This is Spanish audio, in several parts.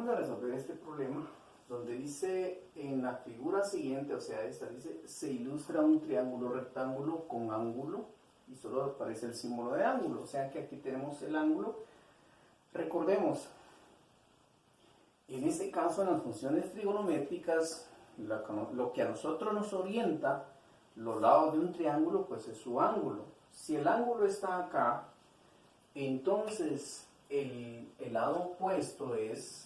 vamos a resolver este problema donde dice en la figura siguiente, o sea esta, dice se ilustra un triángulo rectángulo con ángulo y solo aparece el símbolo de ángulo, o sea que aquí tenemos el ángulo. Recordemos, en este caso en las funciones trigonométricas, lo que a nosotros nos orienta los lados de un triángulo pues es su ángulo. Si el ángulo está acá, entonces el lado opuesto es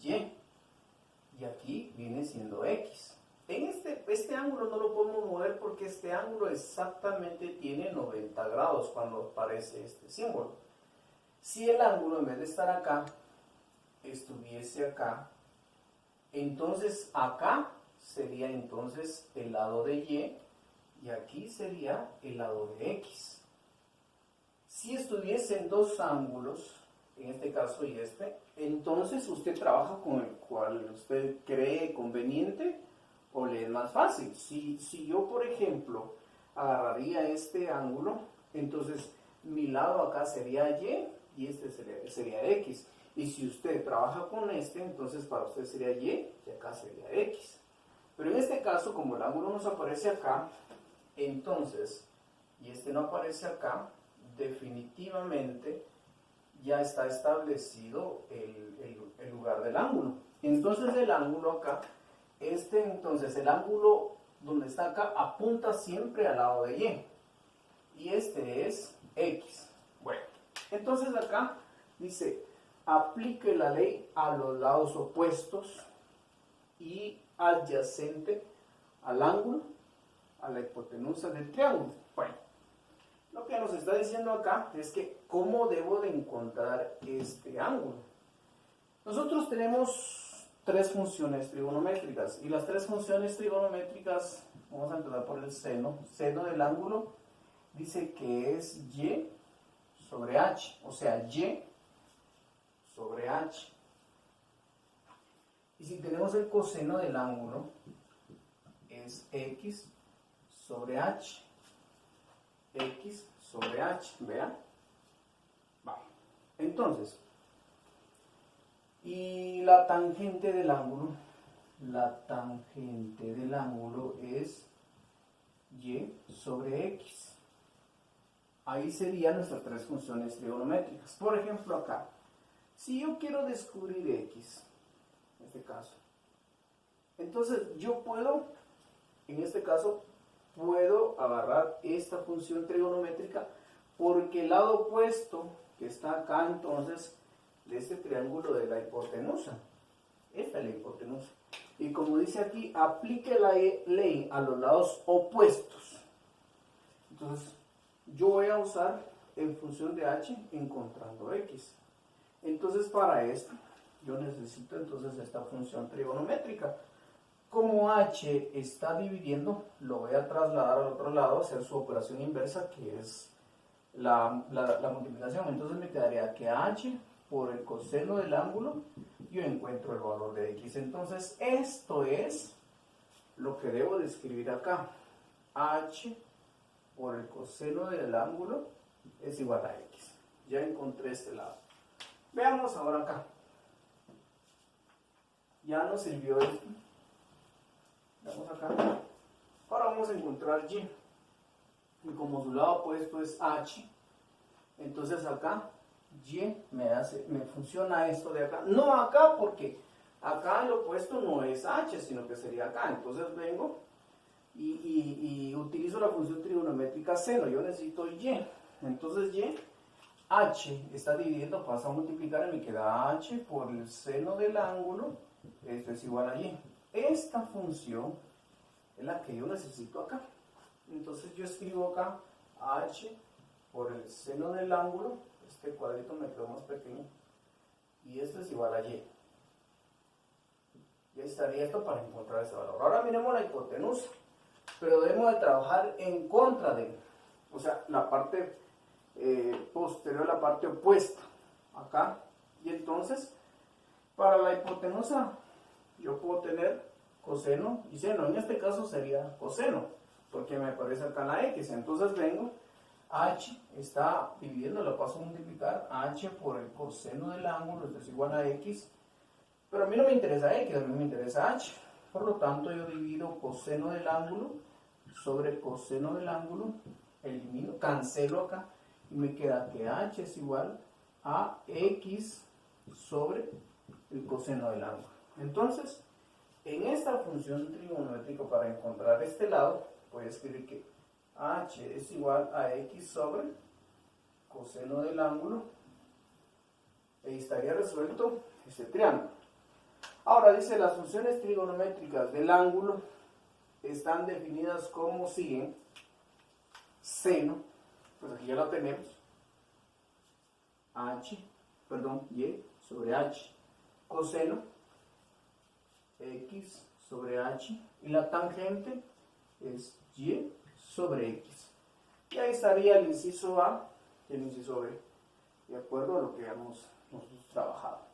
y. Y aquí viene siendo X. En este ángulo no lo podemos mover porque este ángulo exactamente tiene 90 grados cuando aparece este símbolo. Si el ángulo en vez de estar acá, estuviese acá, entonces acá sería entonces el lado de y aquí sería el lado de X. Si estuviesen dos ángulos, en este caso y entonces usted trabaja con el cual usted cree conveniente o le es más fácil. Si yo, por ejemplo, agarraría este ángulo, entonces mi lado acá sería y este sería X. Y si usted trabaja con entonces para usted sería y acá sería X. Pero en este caso, como el ángulo nos aparece acá, entonces, y no aparece acá, definitivamente ya está establecido el lugar del ángulo. Entonces el ángulo acá, entonces el ángulo donde está acá apunta siempre al lado de y. Y este es X. Bueno, entonces acá dice, aplique la ley a los lados opuestos y adyacente al ángulo, a la hipotenusa del triángulo. Bueno, lo que nos está diciendo acá es que ¿cómo debo de encontrar este ángulo? Nosotros tenemos tres funciones trigonométricas y las tres funciones trigonométricas, vamos a empezar por el seno del ángulo, dice que es y sobre h, o sea y sobre h. Y si tenemos el coseno del ángulo, es x sobre h. X sobre h, ¿vean? Vale. Entonces, y la tangente del ángulo es y sobre x. Ahí serían nuestras tres funciones trigonométricas. Por ejemplo, acá, si yo quiero descubrir x, en este caso, entonces yo puedo, en este caso, puedo agarrar esta función trigonométrica porque el lado opuesto que está acá entonces de este triángulo de la hipotenusa, esta es la hipotenusa, y como dice aquí, aplique la ley a los lados opuestos. Entonces yo voy a usar en función de h encontrando x. Entonces para esto yo necesito entonces esta función trigonométrica. Como h está dividiendo, lo voy a trasladar al otro lado, hacer su operación inversa, que es la multiplicación. Entonces me quedaría que h por el coseno del ángulo, yo encuentro el valor de x. Entonces esto es lo que debo de escribir acá. H por el coseno del ángulo es igual a x. Ya encontré este lado. Veamos ahora acá. Ya nos sirvió esto. Vamos acá. Ahora vamos a encontrar y. Y como su lado opuesto es h, entonces acá y me funciona esto de acá. No acá porque acá el opuesto no es h, sino que sería acá. Entonces vengo y utilizo la función trigonométrica seno. Yo necesito y. Entonces y, h está dividiendo, pasa a multiplicar y me queda h por el seno del ángulo. Esto es igual a y. Esta función es la que yo necesito acá. Entonces yo escribo acá h por el seno del ángulo, este cuadrito me quedó más pequeño, y esto es igual a y. Ya estaría esto para encontrar ese valor. Ahora miremos la hipotenusa, pero debemos de trabajar en contra de, o sea, la parte posterior, la parte opuesta, acá. Y entonces, para la hipotenusa, yo puedo tener coseno y seno. En este caso sería coseno, porque me aparece acá la x. Entonces vengo, h está dividiendo, lo paso a multiplicar, h por el coseno del ángulo, esto es igual a x, Pero a mí no me interesa X, a mí me interesa H. Por lo tanto, yo divido coseno del ángulo sobre coseno del ángulo, elimino, cancelo acá, y me queda que H es igual a X sobre el coseno del ángulo. Entonces, en esta función trigonométrica, para encontrar este lado, voy a escribir que H es igual a X sobre coseno del ángulo, y estaría resuelto este triángulo. Ahora dice, las funciones trigonométricas del ángulo están definidas como siguen. Seno, pues aquí ya lo tenemos, Y sobre H. Coseno, X sobre H. Y la tangente es Y sobre X. Y ahí estaría el inciso A y el inciso B, de acuerdo a lo que hemos nosotros trabajado.